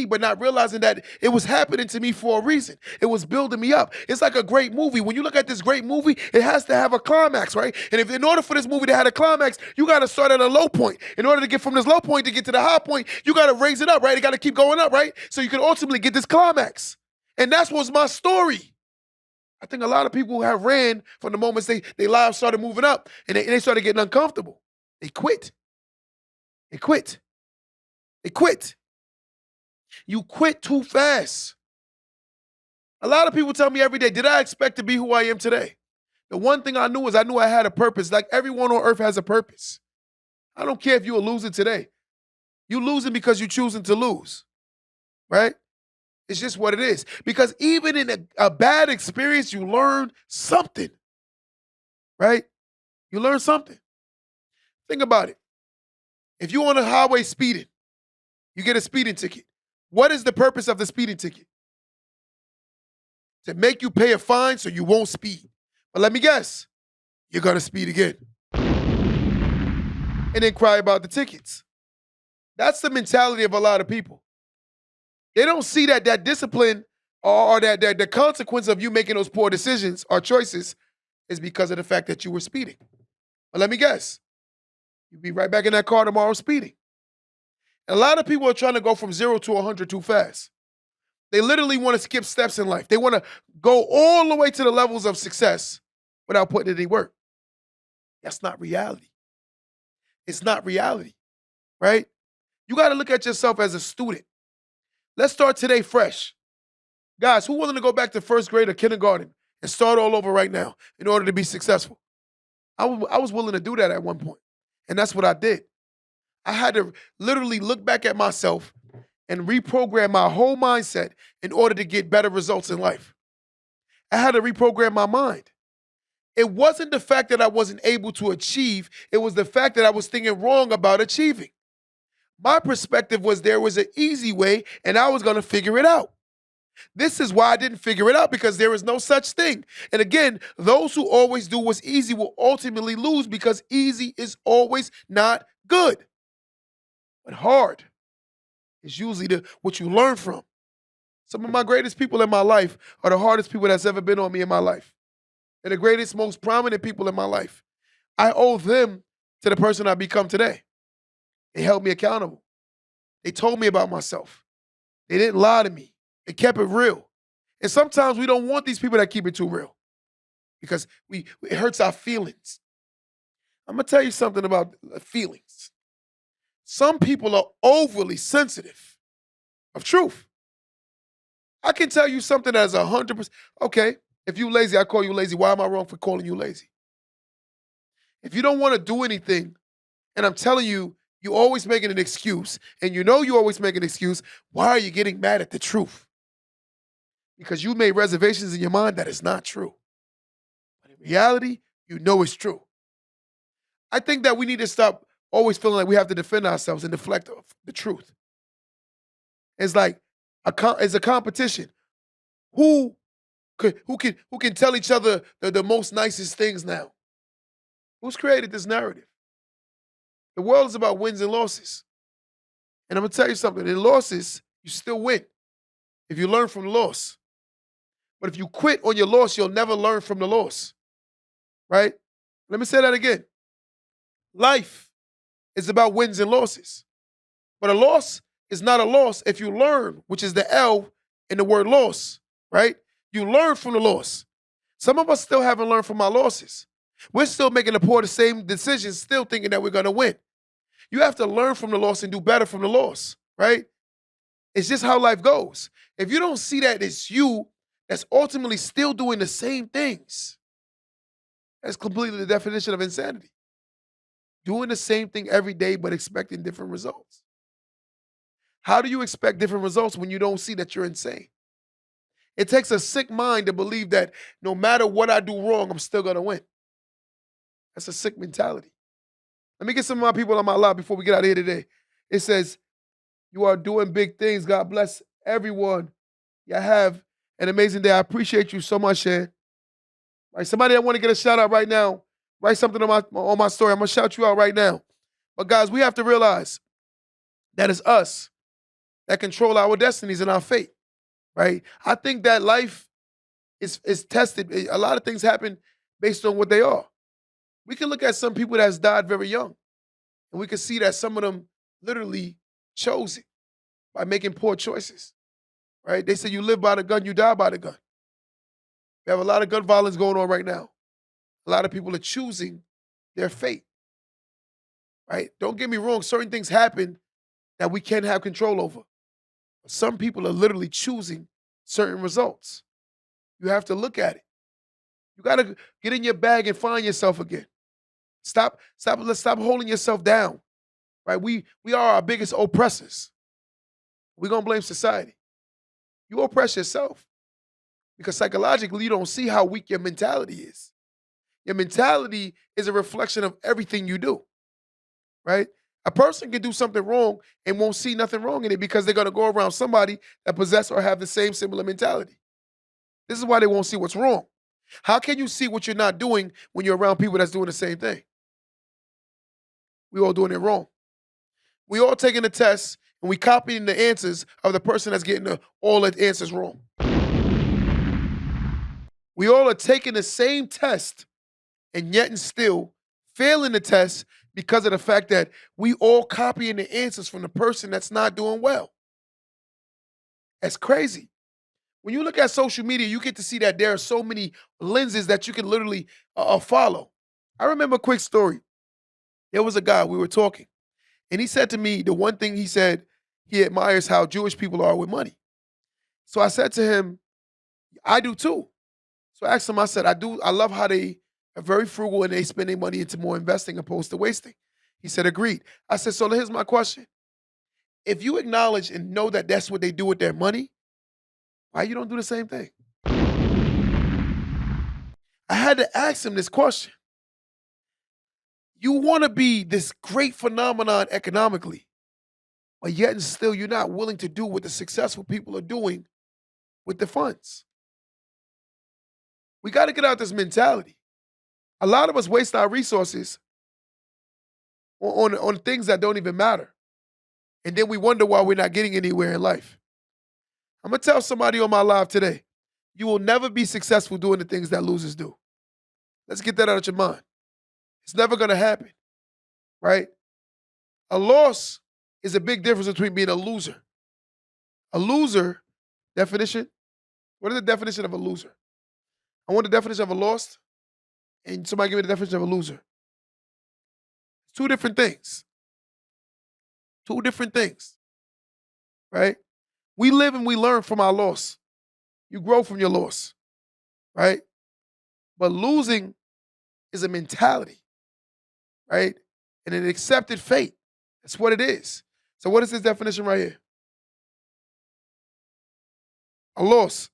[SPEAKER 1] but not realizing that it was happening to me for a reason. It was building me up. It's like a great movie. When you look at this great movie, it has to have a climax, right? And if in order for this movie to have a climax, you got to start at a low point. In order to get from this low point to get to the high point, you got to raise it up, right? It got to keep going up, right? So you can ultimately get this climax. And that's what's my story. I think a lot of people have ran from the moments their lives started moving up and they started getting uncomfortable. They quit. They quit. They quit. You quit too fast. A lot of people tell me every day, did I expect to be who I am today? The one thing I knew is I knew I had a purpose. Like everyone on earth has a purpose. I don't care if you're losing today. You're losing because you're choosing to lose, right? It's just what it is. Because even in a bad experience, you learn something, right? You learn something. Think about it. If you're on a highway speeding, you get a speeding ticket. What is the purpose of the speeding ticket? To make you pay a fine so you won't speed. But let me guess, you're going to speed again. And then cry about the tickets. That's the mentality of a lot of people. They don't see that discipline or that the consequence of you making those poor decisions or choices is because of the fact that you were speeding. But let me guess. You'll be right back in that car tomorrow speeding. And a lot of people are trying to go from 0 to 100 too fast. They literally want to skip steps in life. They want to go all the way to the levels of success without putting in any work. That's not reality. It's not reality, right? You got to look at yourself as a student. Let's start today fresh. Guys, who willing to go back to first grade or kindergarten and start all over right now in order to be successful? I was willing to do that at one point. And that's what I did. I had to literally look back at myself and reprogram my whole mindset in order to get better results in life. I had to reprogram my mind. It wasn't the fact that I wasn't able to achieve. It was the fact that I was thinking wrong about achieving. My perspective was there was an easy way and I was going to figure it out. This is why I didn't figure it out, because there is no such thing. And again, those who always do what's easy will ultimately lose, because easy is always not good. But hard is usually what you learn from. Some of my greatest people in my life are the hardest people that's ever been on me in my life. They're the greatest, most prominent people in my life. I owe them to the person I've become today. They held me accountable. They told me about myself. They didn't lie to me. They kept it real. And sometimes we don't want these people that keep it too real, because it hurts our feelings. I'm going to tell you something about feelings. Some people are overly sensitive of truth. I can tell you something that is 100%. Okay, if you're lazy, I call you lazy. Why am I wrong for calling you lazy? If you don't want to do anything and I'm telling you You always making an excuse, and you know you always make an excuse. Why are you getting mad at the truth? Because you made reservations in your mind that is not true. But in reality, you know it's true. I think that we need to stop always feeling like we have to defend ourselves and deflect off the truth. It's like it's a competition. Who who can tell each other the most nicest things now? Who's created this narrative? The world is about wins and losses. And I'm gonna tell you something. In losses, you still win if you learn from the loss. But if you quit on your loss, you'll never learn from the loss. Right? Let me say that again. Life is about wins and losses. But a loss is not a loss if you learn, which is the L in the word loss, right? You learn from the loss. Some of us still haven't learned from our losses. We're still making the poor the same decisions, still thinking that we're going to win. You have to learn from the loss and do better from the loss, right? It's just how life goes. If you don't see that it's you that's ultimately still doing the same things, that's completely the definition of insanity. Doing the same thing every day but expecting different results. How do you expect different results when you don't see that you're insane? It takes a sick mind to believe that no matter what I do wrong, I'm still gonna win. That's a sick mentality. Let me get some of my people on my live before we get out of here today. It says, you are doing big things. God bless everyone. You have an amazing day. I appreciate you so much, Shan. Right, somebody I want to get a shout out right now. Write something on my story. I'm gonna shout you out right now. But guys, we have to realize that it's us that control our destinies and our fate, right? I think that life is tested. A lot of things happen based on what they are. We can look at some people that's died very young, and we can see that some of them literally chose it by making poor choices, right? They say you live by the gun, you die by the gun. We have a lot of gun violence going on right now. A lot of people are choosing their fate, right? Don't get me wrong, certain things happen that we can't have control over. Some people are literally choosing certain results. You have to look at it. You got to get in your bag and find yourself again. Let's stop holding yourself down. Right? We are our biggest oppressors. We're gonna blame society. You oppress yourself because psychologically you don't see how weak your mentality is. Your mentality is a reflection of everything you do. Right? A person can do something wrong and won't see nothing wrong in it because they're going to go around somebody that possess or have the same similar mentality. This is why they won't see what's wrong. How can you see what you're not doing when you're around people that's doing the same thing? We all doing it wrong. We all taking the test and we copying the answers of the person that's getting all the answers wrong. We all are taking the same test and yet and still failing the test because of the fact that we all copying the answers from the person that's not doing well. That's crazy. When you look at social media, you get to see that there are so many lenses that you can literally follow. I remember a quick story. There was a guy, we were talking, and he said to me, the one thing he said, he admires how Jewish people are with money. So I said to him, I do too. So I asked him, I said, I love how they are very frugal and they spend their money into more investing opposed to wasting. He said, agreed. I said, so here's my question. If you acknowledge and know that that's what they do with their money, why you don't do the same thing? I had to ask him this question. You want to be this great phenomenon economically, but yet and still you're not willing to do what the successful people are doing with the funds. We got to get out this mentality. A lot of us waste our resources on things that don't even matter. And then we wonder why we're not getting anywhere in life. I'm going to tell somebody on my live today, you will never be successful doing the things that losers do. Let's get that out of your mind. It's never going to happen, right? A loss is a big difference between being a loser. A loser, definition, what is the definition of a loser? I want the definition of a lost, and somebody give me the definition of a loser. It's two different things. Two different things, right? We live and we learn from our loss. You grow from your loss, right? But losing is a mentality, right? And an accepted fate. That's what it is. So what is this definition right here? A loss.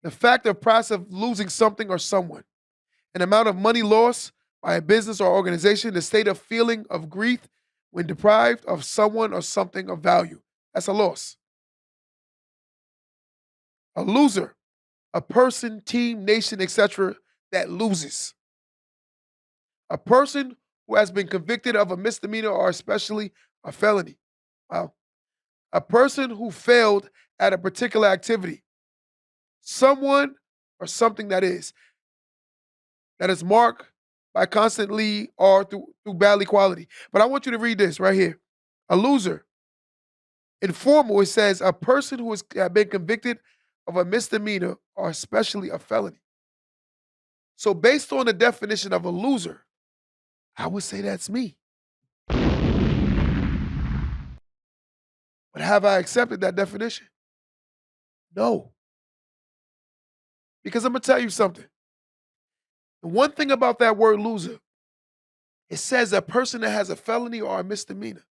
[SPEAKER 1] The fact or process of losing something or someone. An amount of money lost by a business or organization, the state of feeling of grief when deprived of someone or something of value. That's a loss. A loser, a person, team, nation, etc., that loses. A person who has been convicted of a misdemeanor or especially a felony. Wow. A person who failed at a particular activity. Someone or something that is marked by constantly or through bad quality. But I want you to read this right here. A loser. Informal, it says a person who has been convicted of a misdemeanor or especially a felony. So based on the definition of a loser, I would say that's me. But have I accepted that definition? No. Because I'm going to tell you something. The one thing about that word loser, it says a person that has a felony or a misdemeanor.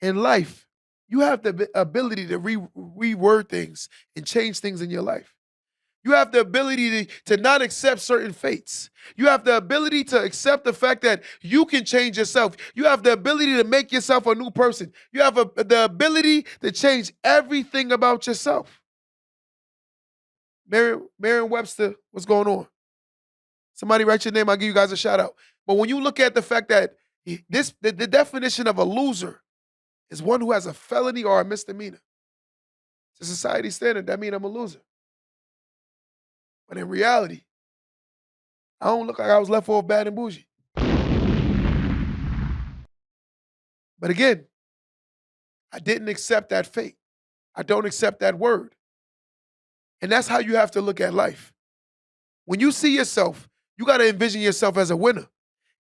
[SPEAKER 1] In life, you have the ability to reword things and change things in your life. You have the ability to not accept certain fates. You have the ability to accept the fact that you can change yourself. You have the ability to make yourself a new person. You have the ability to change everything about yourself. Merriam-Webster, what's going on? Somebody write your name, I'll give you guys a shout out. But when you look at the fact that the definition of a loser is one who has a felony or a misdemeanor. To society standard, that means I'm a loser. But in reality, I don't look like I was left off bad and bougie. But again, I didn't accept that fate. I don't accept that word. And that's how you have to look at life. When you see yourself, you got to envision yourself as a winner.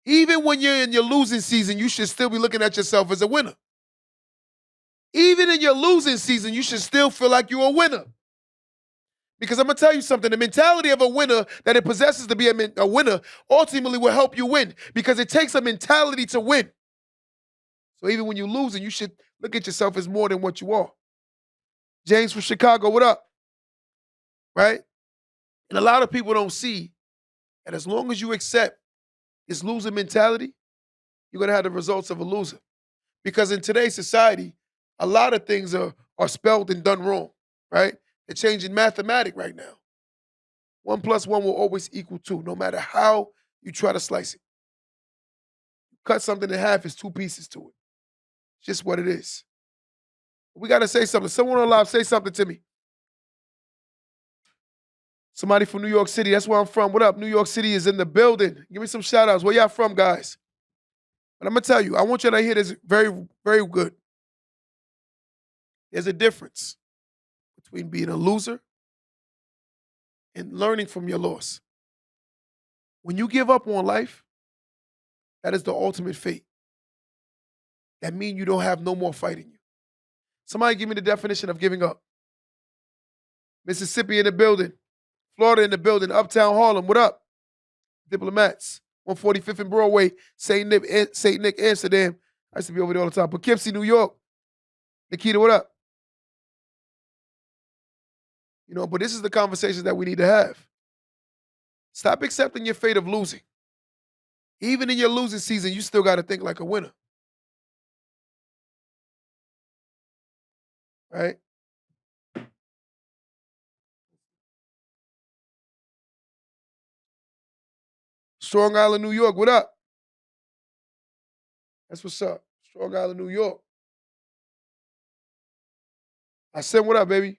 [SPEAKER 1] Even when you're in your losing season, you should still be looking at yourself as a winner. Even in your losing season, you should still feel like you're a winner. Because I'm going to tell you something, the mentality of a winner that it possesses to be a winner ultimately will help you win because it takes a mentality to win. So even when you're losing, you should look at yourself as more than what you are. James from Chicago, what up? Right? And a lot of people don't see that as long as you accept this losing mentality, you're going to have the results of a loser. Because in today's society, a lot of things are spelled and done wrong, right? They're changing mathematics right now. 1 + 1 will always equal 2, no matter how you try to slice it. Cut something in half, it's 2 pieces to it. It's just what it is. We got to say something. Someone on live, say something to me. Somebody from New York City, that's where I'm from. What up? New York City is in the building. Give me some shout outs. Where y'all from, guys? But I'm going to tell you, I want you to hear this very, very good. There's a difference between being a loser and learning from your loss. When you give up on life, that is the ultimate fate. That means you don't have no more fight in you. Somebody give me the definition of giving up. Mississippi in the building. Florida in the building. Uptown Harlem, what up? Diplomats. 145th and Broadway. St. Nick, Amsterdam. I used to be over there all the time. Poughkeepsie, New York. Nikita, what up? You know, but this is the conversations that we need to have. Stop accepting your fate of losing. Even in your losing season, you still got to think like a winner. Right? Strong Island, New York, what up? That's what's up. Strong Island, New York. I said, what up, baby?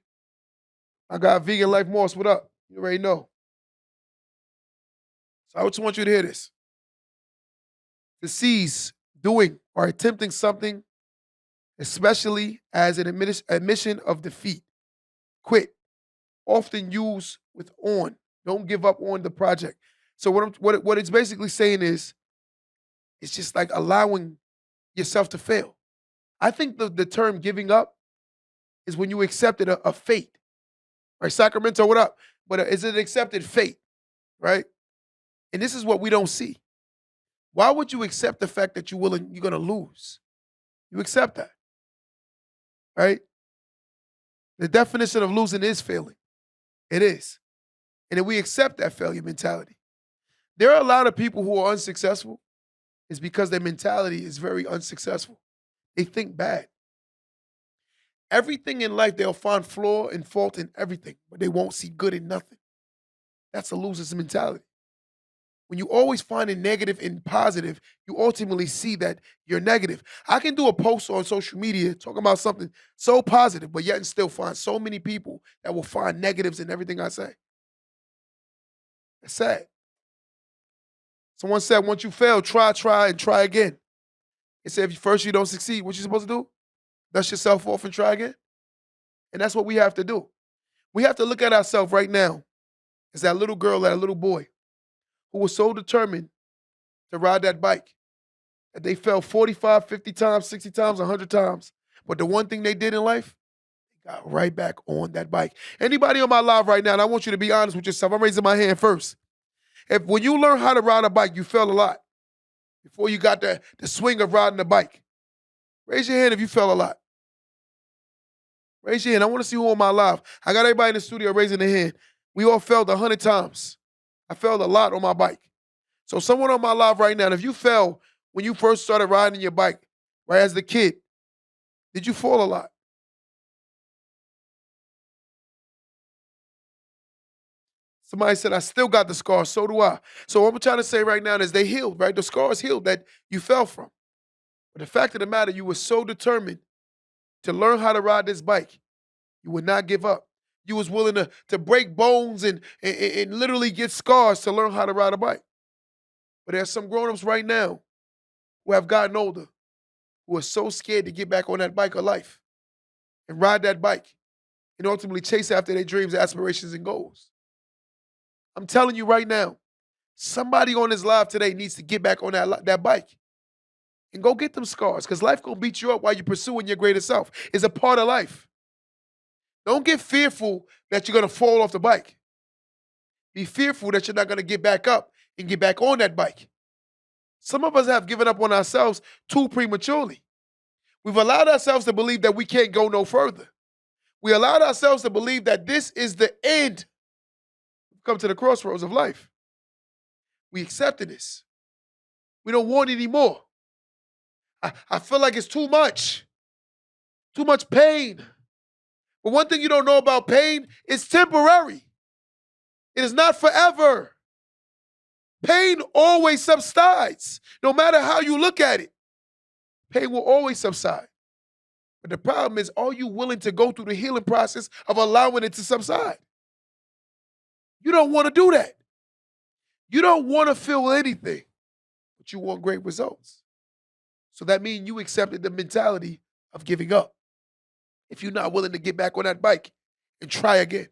[SPEAKER 1] I got Vegan Life Moss, what up? You already know. So I just want you to hear this. To cease doing or attempting something, especially as an admission of defeat. Quit. Often used with on. Don't give up on the project. So what it's basically saying is, it's just like allowing yourself to fail. I think the term giving up is when you accepted a fate. Right? Sacramento, what up? But is it accepted fate? Right? And this is what we don't see. Why would you accept the fact that you're gonna lose? You accept that, right? The definition of losing is failing. It is. And if we accept that failure mentality, there are a lot of people who are unsuccessful is because their mentality is very unsuccessful. They think bad. Everything in life, they'll find flaw and fault in everything, but they won't see good in nothing. That's a loser's mentality. When you always find a negative and positive, you ultimately see that you're negative. I can do a post on social media talking about something so positive, but yet and still find so many people that will find negatives in everything I say. It's sad. Someone said, once you fail, try, and try again. They said, if first you don't succeed, what you supposed to do? Dust yourself off and try again. And that's what we have to do. We have to look at ourselves right now as that little girl, that little boy who was so determined to ride that bike that they fell 45, 50 times, 60 times, 100 times. But the one thing they did in life, they got right back on that bike. Anybody on my live right now, and I want you to be honest with yourself. I'm raising my hand first. If when you learn how to ride a bike, you fell a lot before you got the swing of riding the bike. Raise your hand if you fell a lot. Raise your hand. I want to see who on my live. I got everybody in the studio raising their hand. We all failed 100 times. I failed a lot on my bike. So someone on my live right now, if you fell when you first started riding your bike, right, as the kid, did you fall a lot? Somebody said, I still got the scars. So do I. So what I'm trying to say right now is they healed, right? The scars healed that you fell from. But the fact of the matter, you were so determined to learn how to ride this bike. You would not give up. You was willing to break bones and literally get scars to learn how to ride a bike. But there's some grown-ups right now who have gotten older who are so scared to get back on that bike of life and ride that bike and ultimately chase after their dreams, aspirations, and goals. I'm telling you right now, somebody on this live today needs to get back on that bike and go get them scars because life going to beat you up while you're pursuing your greater self. It's a part of life. Don't get fearful that you're going to fall off the bike. Be fearful that you're not going to get back up and get back on that bike. Some of us have given up on ourselves too prematurely. We've allowed ourselves to believe that we can't go no further. We allowed ourselves to believe that this is the end. We've come to the crossroads of life. We accepted this. We don't want it anymore. I feel like it's too much pain. But one thing you don't know about pain, it's temporary. It is not forever. Pain always subsides, no matter how you look at it. Pain will always subside. But the problem is, are you willing to go through the healing process of allowing it to subside? You don't want to do that. You don't want to feel anything, but you want great results. So that means you accepted the mentality of giving up. If you're not willing to get back on that bike and try again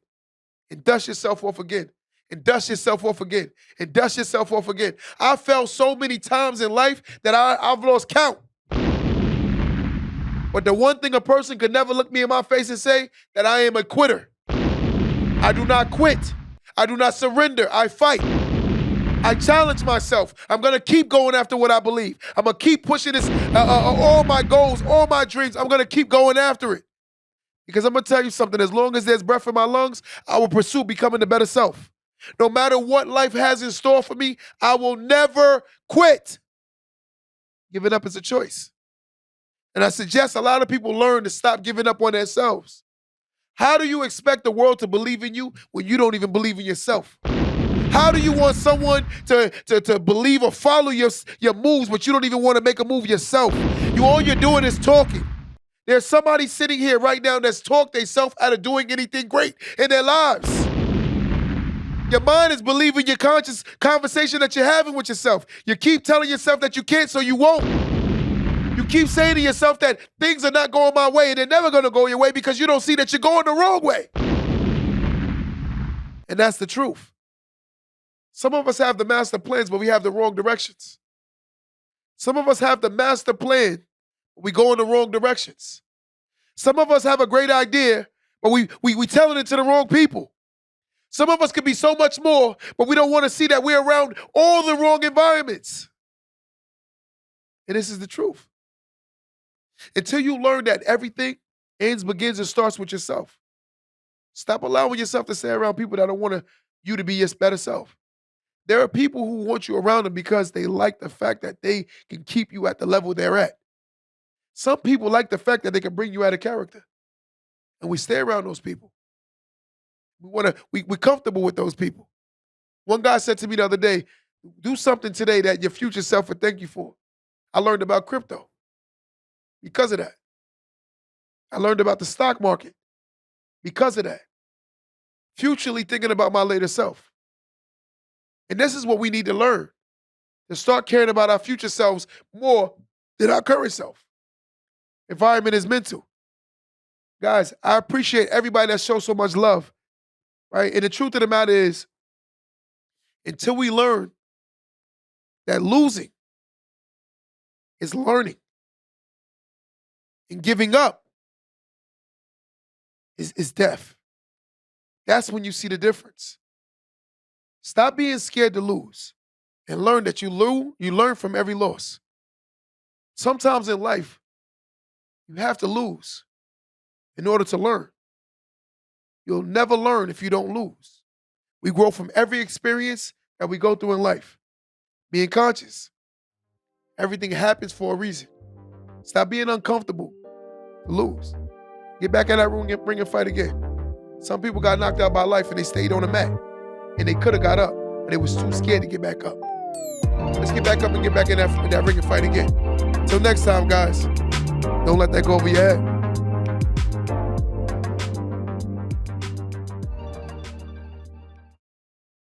[SPEAKER 1] and dust yourself off again and dust yourself off again and dust yourself off again. I fell so many times in life that I've lost count. But the one thing a person could never look me in my face and say that I am a quitter. I do not quit. I do not surrender. I fight. I challenge myself. I'm going to keep going after what I believe. I'm going to keep pushing this, all my goals, all my dreams. I'm going to keep going after it. Because I'm going to tell you something. As long as there's breath in my lungs, I will pursue becoming the better self. No matter what life has in store for me, I will never quit. Giving up is a choice. And I suggest a lot of people learn to stop giving up on themselves. How do you expect the world to believe in you when you don't even believe in yourself? How do you want someone to believe or follow your moves, but you don't even want to make a move yourself? All you're doing is talking. There's somebody sitting here right now that's talked themselves out of doing anything great in their lives. Your mind is believing your conscious conversation that you're having with yourself. You keep telling yourself that you can't, so you won't. You keep saying to yourself that things are not going my way and they're never going to go your way because you don't see that you're going the wrong way. And that's the truth. Some of us have the master plans, but we have the wrong directions. Some of us have the master plan, but we go in the wrong directions. Some of us have a great idea, but we telling it to the wrong people. Some of us could be so much more, but we don't want to see that we're around all the wrong environments. And this is the truth. Until you learn that everything ends, begins, and starts with yourself. Stop allowing yourself to stay around people that don't want you to be your better self. There are people who want you around them because they like the fact that they can keep you at the level they're at. Some people like the fact that they can bring you out of character. And we stay around those people. We're comfortable with those people. One guy said to me the other day, do something today that your future self would thank you for. I learned about crypto because of that. I learned about the stock market because of that. Futurely thinking about my later self. And this is what we need to learn, to start caring about our future selves more than our current self. Environment is mental. Guys, I appreciate everybody that shows so much love, right? And the truth of the matter is, until we learn that losing is learning and giving up is death. That's when you see the difference. Stop being scared to lose and learn that you learn from every loss. Sometimes in life, you have to lose in order to learn. You'll never learn if you don't lose. We grow from every experience that we go through in life. Being conscious. Everything happens for a reason. Stop being uncomfortable to lose. Get back in that room and bring and fight again. Some people got knocked out by life and they stayed on the mat. And they could have got up, but they was too scared to get back up. Let's get back up and get back in that ring and fight again. Until next time, guys, don't let that go over your head.